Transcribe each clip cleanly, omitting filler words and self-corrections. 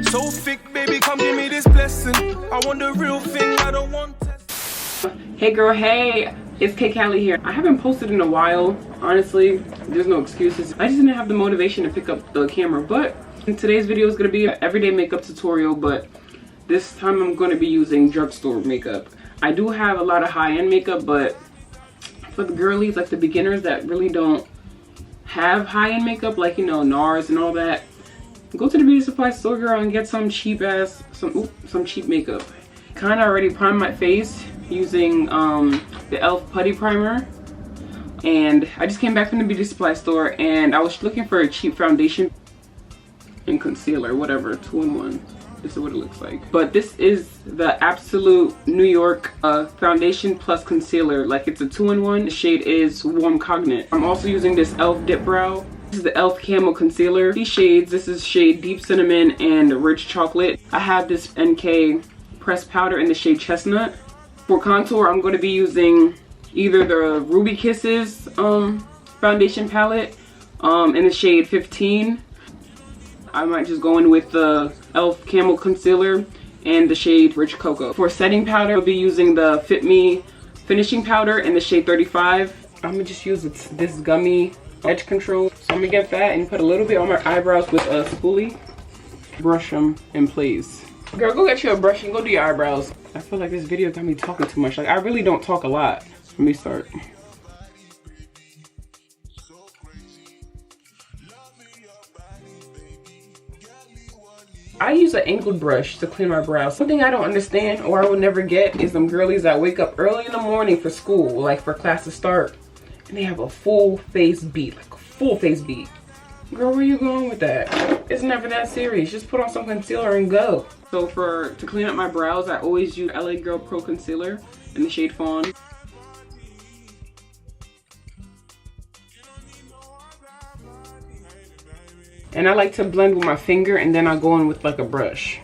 So thick, baby, come give me this blessing. I want the real thing, I don't want test. Hey girl, hey, it's K Callie here. I haven't posted in a while, honestly. There's no excuses. I just didn't have the motivation to pick up the camera, but today's video is gonna be an everyday makeup tutorial, but this time I'm gonna be using drugstore makeup. I do have a lot of high-end makeup, but for the girlies, like the beginners that really don't have high-end makeup, like, you know, NARS and all that, go to the beauty supply store, girl, and get some cheap ass, some cheap makeup. Kind of already primed my face using the E.l.f. Putty primer, and I just came back from the beauty supply store and I was looking for a cheap foundation and concealer, whatever, 2-in-1. This is what it looks like. But this is the Absolute New York foundation plus concealer. Like, it's a 2-in-1. The shade is Warm Cognac. I'm also using this E.l.f. Dip Brow. This is the E.l.f. Camo Concealer. These shades, this is shade Deep Cinnamon and Rich Chocolate. I have this NK pressed powder in the shade Chestnut. For contour, I'm going to be using either the Ruby Kisses foundation palette in the shade 15. I might just go in with the E.l.f. Camo Concealer and the shade Rich Cocoa. For setting powder, I'll be using the Fit Me finishing powder in the shade 35. I'm going to just use this gummy edge control. So I'm gonna get that and put a little bit on my eyebrows with a spoolie. Brush them in place. Girl, go get you a brush and go do your eyebrows. I feel like this video got me talking too much. Like, I really don't talk a lot. Let me start. I use an angled brush to clean my brows. Something I don't understand or I will never get is them girlies that wake up early in the morning for school, like for class to start, and they have a full face beat, like a full face beat. Girl, where you going with that? It's never that serious. Just put on some concealer and go. So to clean up my brows, I always use LA Girl Pro Concealer in the shade Fawm. And I like to blend with my finger and then I go in with like a brush.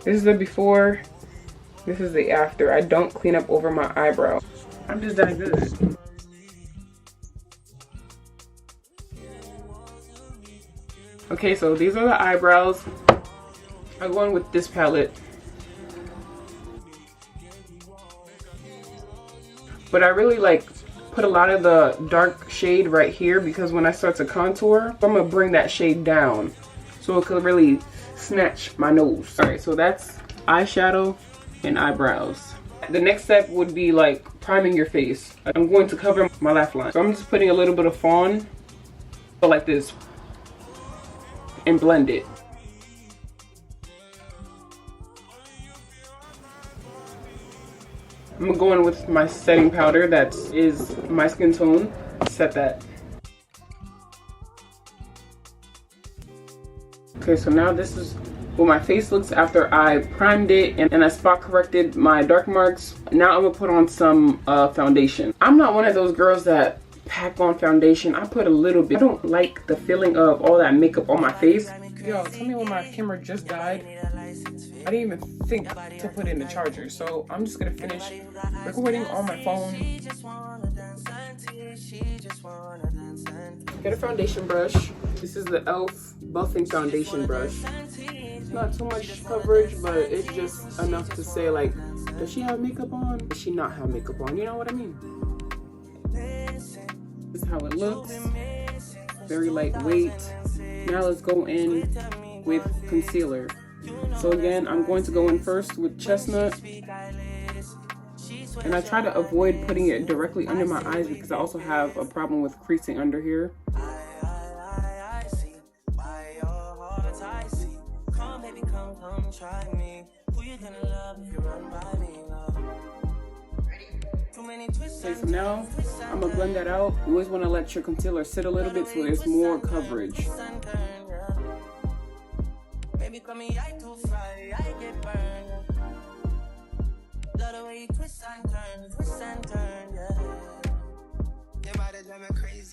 This is the before. This is the after. I don't clean up over my eyebrow. I'm just that good. Okay, so these are the eyebrows. I go in with this palette. But I really like put a lot of the dark shade right here because when I start to contour, I'm gonna bring that shade down so it could really snatch my nose. All right, so that's eyeshadow and eyebrows. The next step would be like priming your face. I'm going to cover my laugh line. So I'm just putting a little bit of Fawm, like this, and blend it. I'm gonna go in with my setting powder that is my skin tone. Set that. Okay, so now this is what my face looks after I primed it and I spot corrected my dark marks. Now I'm gonna put on some foundation. I'm not one of those girls that pack on foundation. I put a little bit. I don't like the feeling of all that makeup on my face. Yo, tell me when my camera just died. I didn't even think to put in the charger, so I'm just gonna finish recording on my phone. Get a foundation brush. This is the E.l.f. buffing foundation brush. It's not too much coverage, but it's just enough to say, like, does she have makeup on? Does she not have makeup on? You know what I mean? This is how it looks. Very lightweight. Now let's go in with concealer. So again, I'm going to go in first with Chestnut. And I try to avoid putting it directly under my eyes because I also have a problem with creasing under here. Okay, so now I'm gonna blend that out. You always want to let your concealer sit a little bit so there's more coverage.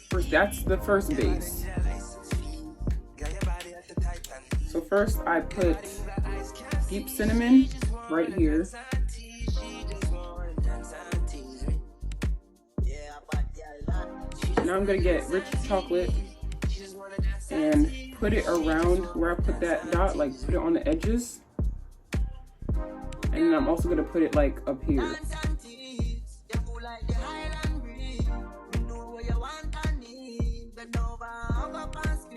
First, that's the first base. So first I put Deep Cinnamon right here. Now I'm gonna get Rich Chocolate and put it around where I put that dot, like put it on the edges. And then I'm also gonna put it like up here.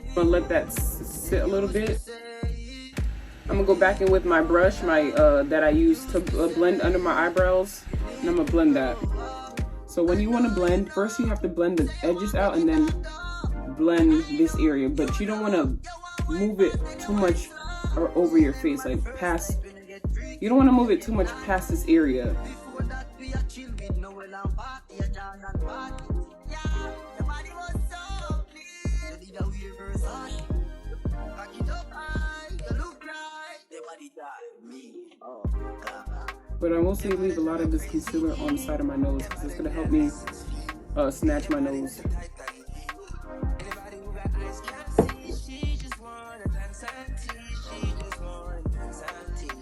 I'm gonna let that sit a little bit. I'm gonna go back in with my brush, that I use to blend under my eyebrows, and I'm gonna blend that. So when you want to blend, first you have to blend the edges out and then blend this area, but you don't want to move it too much or over your face, like past. You don't want to move it too much past this area. But I mostly leave a lot of this concealer on the side of my nose because it's going to help me snatch my nose.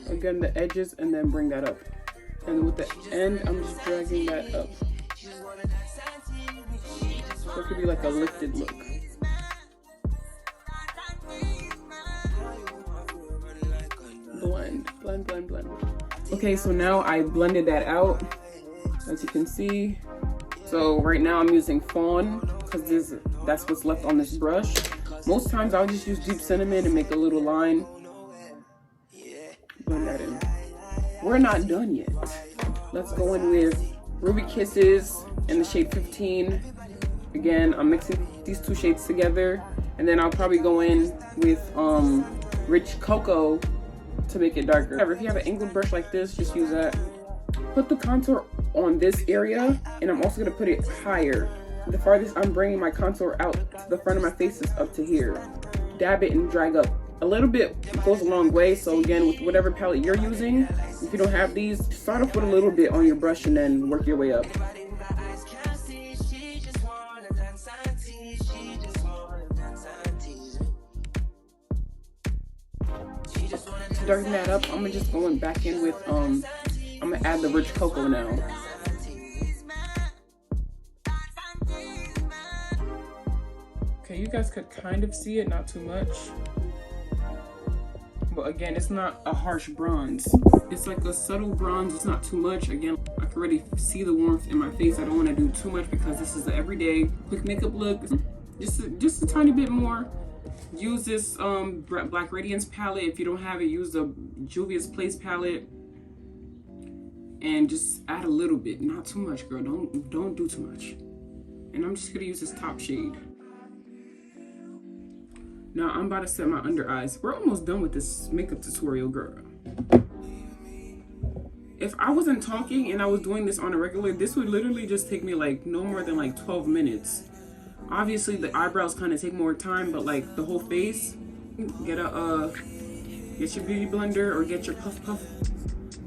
Again, the edges, and then bring that up. And with the end, I'm just dragging that up. So it could be like a lifted look. Blend, blend, blend, blend. Okay, so now I blended that out, as you can see. So right now I'm using Fawm because that's what's left on this brush. Most times I'll just use deep cinnamon and make a little line. Blend that in. We're not done yet. Let's go in with Ruby Kisses in the shade 15. Again, I'm mixing these two shades together, and then I'll probably go in with Rich Cocoa to make it darker. However, if you have an angled brush like this, just use that. Put the contour on this area, and I'm also gonna put it higher. The farthest I'm bringing my contour out to the front of my face is up to here. Dab it and drag up. A little bit goes a long way, so again, with whatever palette you're using, if you don't have these, start off with a little bit on your brush and then work your way up. To darken that up, I'm just going back in with, I'm gonna add the Rich Cocoa now. Okay, you guys could kind of see it, not too much. But again, it's not a harsh bronze. It's like a subtle bronze, it's not too much. Again, I can already see the warmth in my face. I don't want to do too much because this is the everyday quick makeup look. Just a tiny bit more. Use this Black Radiance palette. If you don't have it, use the Juvia's Place palette. And just add a little bit, not too much, girl. Don't do too much. And I'm just gonna use this top shade. Now I'm about to set my under eyes. We're almost done with this makeup tutorial, girl. If I wasn't talking and I was doing this on a regular, this would literally just take me like no more than like 12 minutes. Obviously the eyebrows kind of take more time, but like the whole face, get your beauty blender or get your puff puff.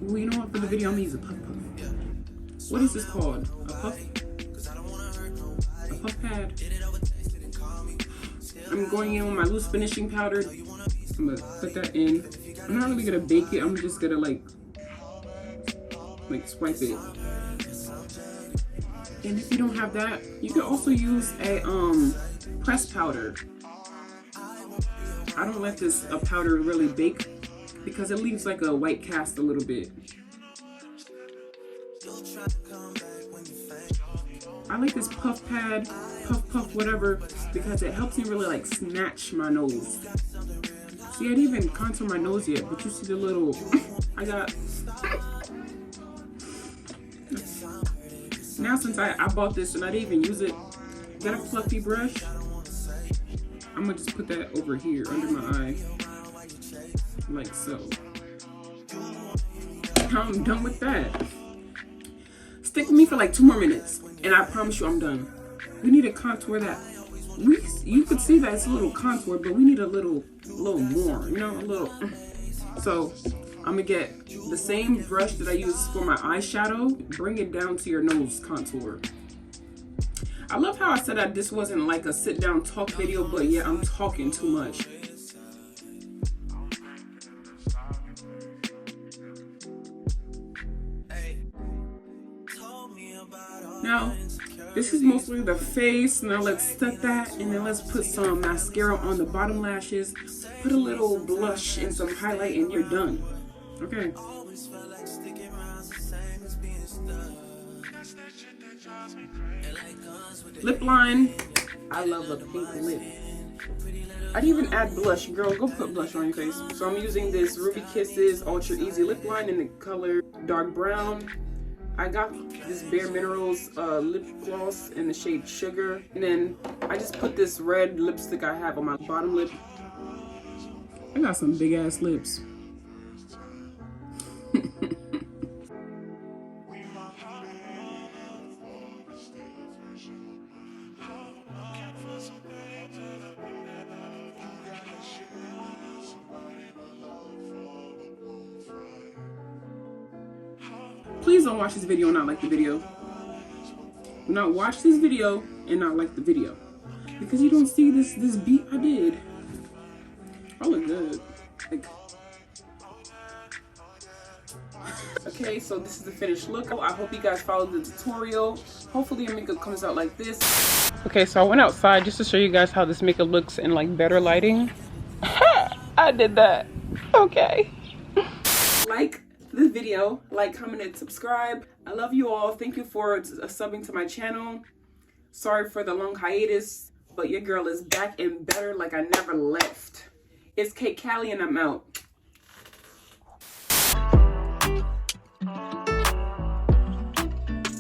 Ooh, you know what, for the video I'm gonna use a puff puff. What is this called? A puff? A puff pad. I'm going in with my loose finishing powder. I'm gonna put that in. I'm not really gonna bake it. I'm just gonna like swipe it. And if you don't have that, you can also use a pressed powder. I don't let this powder really bake because it leaves like a white cast a little bit. I like this puff pad, puff whatever, because it helps me really like snatch my nose. See, I didn't even contour my nose yet, but you see the little, I got, now since I bought this and I didn't even use it, got a fluffy brush, I'm gonna just put that over here under my eye, like so. I'm done with that. Stick with me for like 2 more minutes, and I promise you I'm done. We need to contour that. You could see that it's a little contour, but we need a little more, you know, a little. So I'm gonna get the same brush that I use for my eyeshadow, bring it down to your nose contour. I love how I said that this wasn't like a sit down talk video, but yeah, I'm talking too much. Now, This is mostly the face. Now let's set that, and then let's put some mascara on the bottom lashes, put a little blush and some highlight, and you're done. Okay. Lip line. I love a pink lip. I didn't even add blush. Girl, go put blush on your face. So I'm using this Ruby Kisses Ultra Easy Lip Line in the color dark brown. I got this Bare Minerals lip gloss in the shade Sugar. And then I just put this red lipstick I have on my bottom lip. I got some big ass lips. Please don't watch this video and not like the video. Do not watch this video and not like the video, because you don't see this beat I did. I look good. Like, okay, so this is the finished look. I hope you guys followed the tutorial. Hopefully your makeup comes out like this. Okay, so I went outside just to show you guys how this makeup looks in like better lighting. I did that. Okay. Like this video, like, comment, and subscribe. I love you all. Thank you for subbing to my channel. Sorry for the long hiatus, but your girl is back and better like I never left. It's Kate Callie and I'm out.